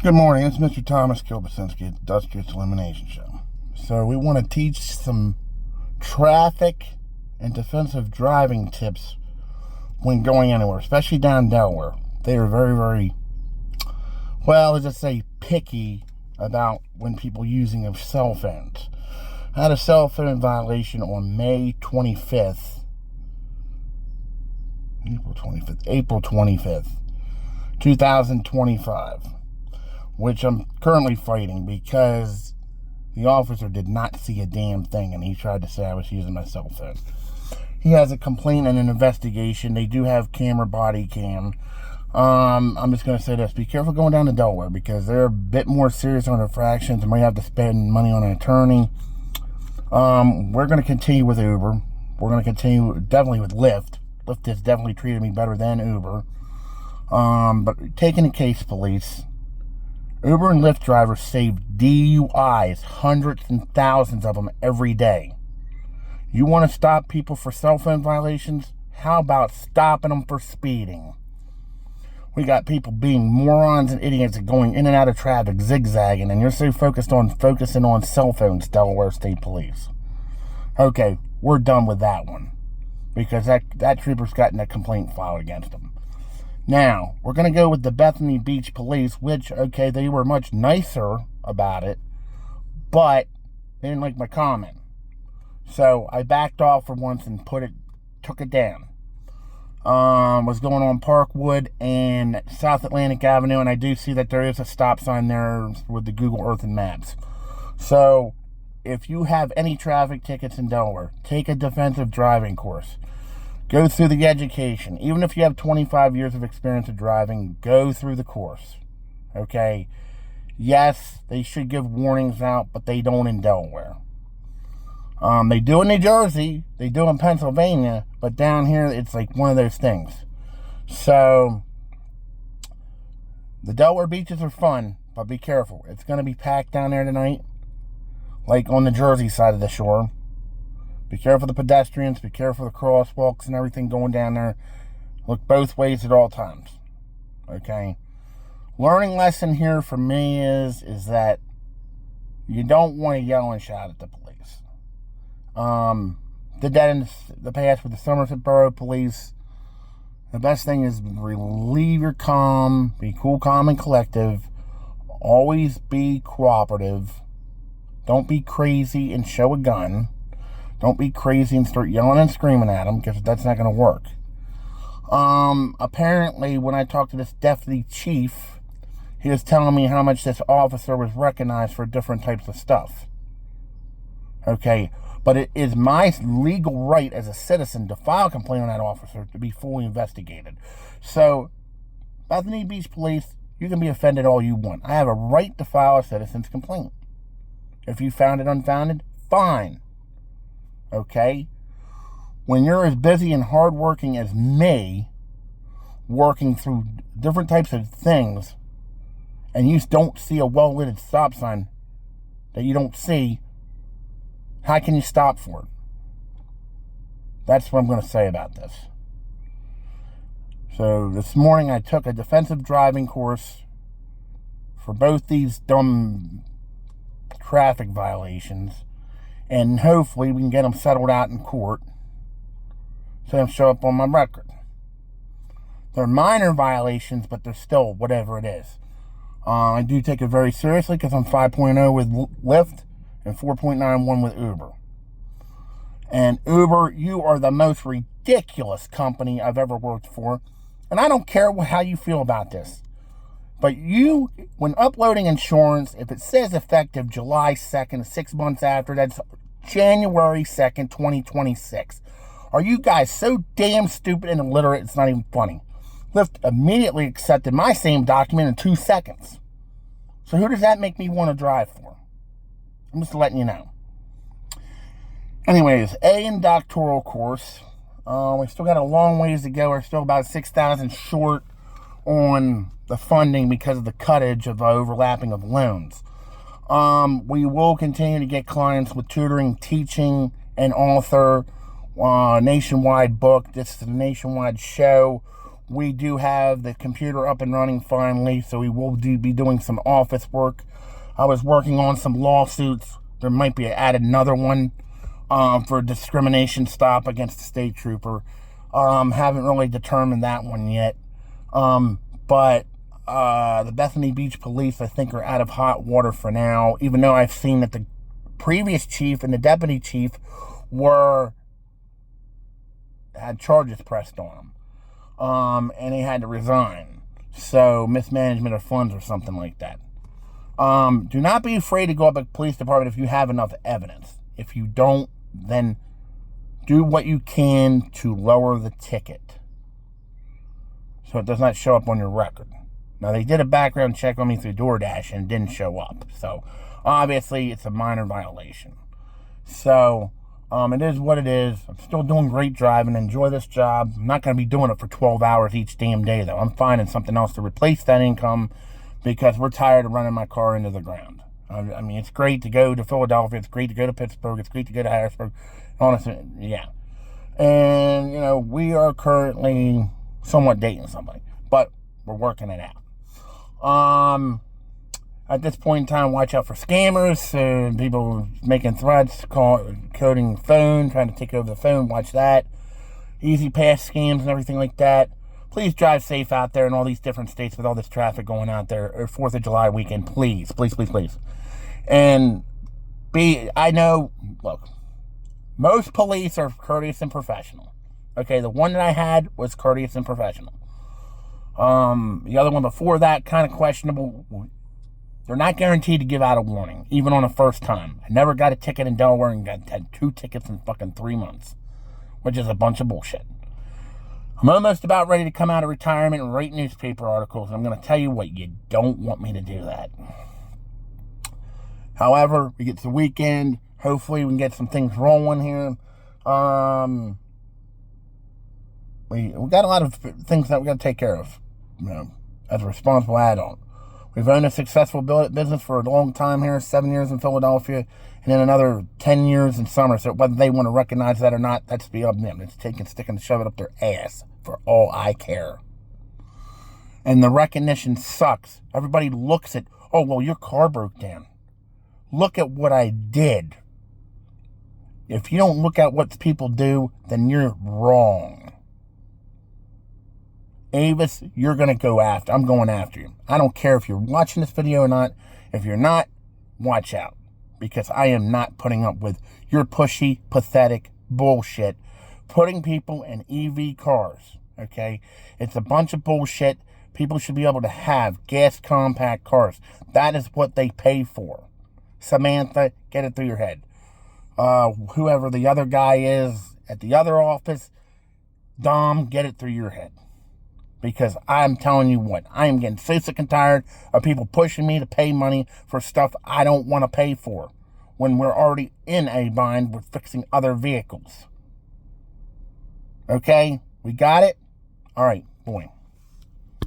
Good morning, it's Mr. Thomas Kilbasinski at the Industrious Elimination Show. So we want to teach some traffic and defensive driving tips when going anywhere, especially down in Delaware. They are very, well, let's just say picky about when people using of cell phones. I had a cell phone violation on May 25th, April 25th, 2025. Which I'm currently fighting because the officer did not see a damn thing and he tried to say I was using my cell phone. He has a complaint and an investigation. They do have body cam. I'm just going to say this. Be careful going down to Delaware because they're a bit more serious on infractions and might have to spend money on an attorney. We're going to continue with Uber. We're going to continue definitely with Lyft. Lyft has definitely treated me better than Uber. But taking the case police, Uber and Lyft drivers save DUIs, hundreds and thousands of them every day. You want to stop people for cell phone violations? How about stopping them for speeding? We got people being morons and idiots and going in and out of traffic, zigzagging, and you're so focusing on cell phones, Delaware State Police. Okay, we're done with that one because that trooper's gotten a complaint filed against him. Now, we're going to go with the Bethany Beach Police, which, okay, they were much nicer about it, but they didn't like my comment. So, I backed off for once and took it down. Was going on Parkwood and South Atlantic Avenue, and I do see that there is a stop sign there with the Google Earth and Maps. So, if you have any traffic tickets in Delaware, take a defensive driving course. Go through the education. Even if you have 25 years of experience of driving, go through the course. Okay? Yes, they should give warnings out, but they don't in Delaware. They do in New Jersey. They do in Pennsylvania. But down here, it's like one of those things. So, the Delaware beaches are fun, but be careful. It's going to be packed down there tonight, like on the Jersey side of the shore. Be careful of the pedestrians, be careful of the crosswalks and everything going down there. Look both ways at all times. Okay? Learning lesson here for me is that you don't want to yell and shout at the police. Did that in the past with the Somerset Borough Police. The best thing is relieve your calm, be cool, calm, and collective. Always be cooperative. Don't be crazy and show a gun. Don't be crazy and start yelling and screaming at them because that's not going to work. Apparently, when I talked to this deputy chief, he was telling me how much this officer was recognized for different types of stuff. Okay, but it is my legal right as a citizen to file a complaint on that officer to be fully investigated. So, Bethany Beach Police, you can be offended all you want. I have a right to file a citizen's complaint. If you found it unfounded, fine. Okay? When you're as busy and hardworking as me, working through different types of things, and you don't see a well-lit stop sign that you don't see, how can you stop for it? That's what I'm going to say about this. So this morning I took a defensive driving course for both these dumb traffic violations. And hopefully we can get them settled out in court so they show up on my record. They're minor violations, but they're still whatever it is. I do take it very seriously because I'm 5.0 with Lyft and 4.91 with Uber. And Uber, you are the most ridiculous company I've ever worked for. And I don't care how you feel about this. But you, when uploading insurance, if it says effective July 2nd, 6 months after, that's January 2nd, 2026. Are you guys so damn stupid and illiterate, it's not even funny? Lyft immediately accepted my same document in 2 seconds. So who does that make me want to drive for? I'm just letting you know. Anyways, A in doctoral course. We still got a long ways to go. We're still about 6,000 short on the funding because of the cuttage of the overlapping of loans. We will continue to get clients with tutoring, teaching, and author, nationwide book. This is a nationwide show We do have the computer up and running finally, so we will be doing some office work. I was working on some lawsuits. There might be add another one for discrimination stop against the state trooper. Haven't really determined that one yet. But the Bethany Beach police, I think, are out of hot water for now, even though I've seen that the previous chief and the deputy chief had charges pressed on them. And he had to resign. So, mismanagement of funds or something like that. Do not be afraid to go up to the police department if you have enough evidence. If you don't, then do what you can to lower the ticket so it does not show up on your record. Now, they did a background check on me through DoorDash and it didn't show up. So, obviously, it's a minor violation. So, it is what it is. I'm still doing great driving. Enjoy this job. I'm not going to be doing it for 12 hours each damn day, though. I'm finding something else to replace that income because we're tired of running my car into the ground. I mean, it's great to go to Philadelphia. It's great to go to Pittsburgh. It's great to go to Harrisburg. Honestly, yeah. And, you know, we are currently somewhat dating somebody, but we're working it out. At this point in time, watch out for scammers, people making threats, coding phone, trying to take over the phone. Watch that. Easy pass scams and everything like that. Please drive safe out there in all these different states with all this traffic going out there. 4th of July weekend, please, please, please, please. And I know, look, most police are courteous and professional. Okay, the one that I had was courteous and professional. The other one before that, kind of questionable. They're not guaranteed to give out a warning, even on a first time. I never got a ticket in Delaware and had 2 tickets in fucking 3 months, which is a bunch of bullshit. I'm almost about ready to come out of retirement and write newspaper articles. I'm going to tell you what, you don't want me to do that. However, we get to the weekend. Hopefully we can get some things rolling here. We got a lot of things that we got to take care of, you know, as a responsible adult. We've owned a successful business for a long time here, 7 years in Philadelphia, and then another 10 years in Somerset. Whether they want to recognize that or not, that's beyond them. It's taking, stick, and shove it up their ass for all I care. And the recognition sucks. Everybody looks at, oh, well, your car broke down. Look at what I did. If you don't look at what people do, then you're wrong. Avis, you're going to go after. I'm going after you. I don't care if you're watching this video or not. If you're not, watch out. Because I am not putting up with your pushy, pathetic bullshit. Putting people in EV cars. Okay? It's a bunch of bullshit. People should be able to have gas compact cars. That is what they pay for. Samantha, get it through your head. Whoever the other guy is at the other office, Dom, get it through your head. Because I'm telling you what, I am getting so sick and tired of people pushing me to pay money for stuff I don't want to pay for. When we're already in a bind with fixing other vehicles. Okay? We got it? All right, boy.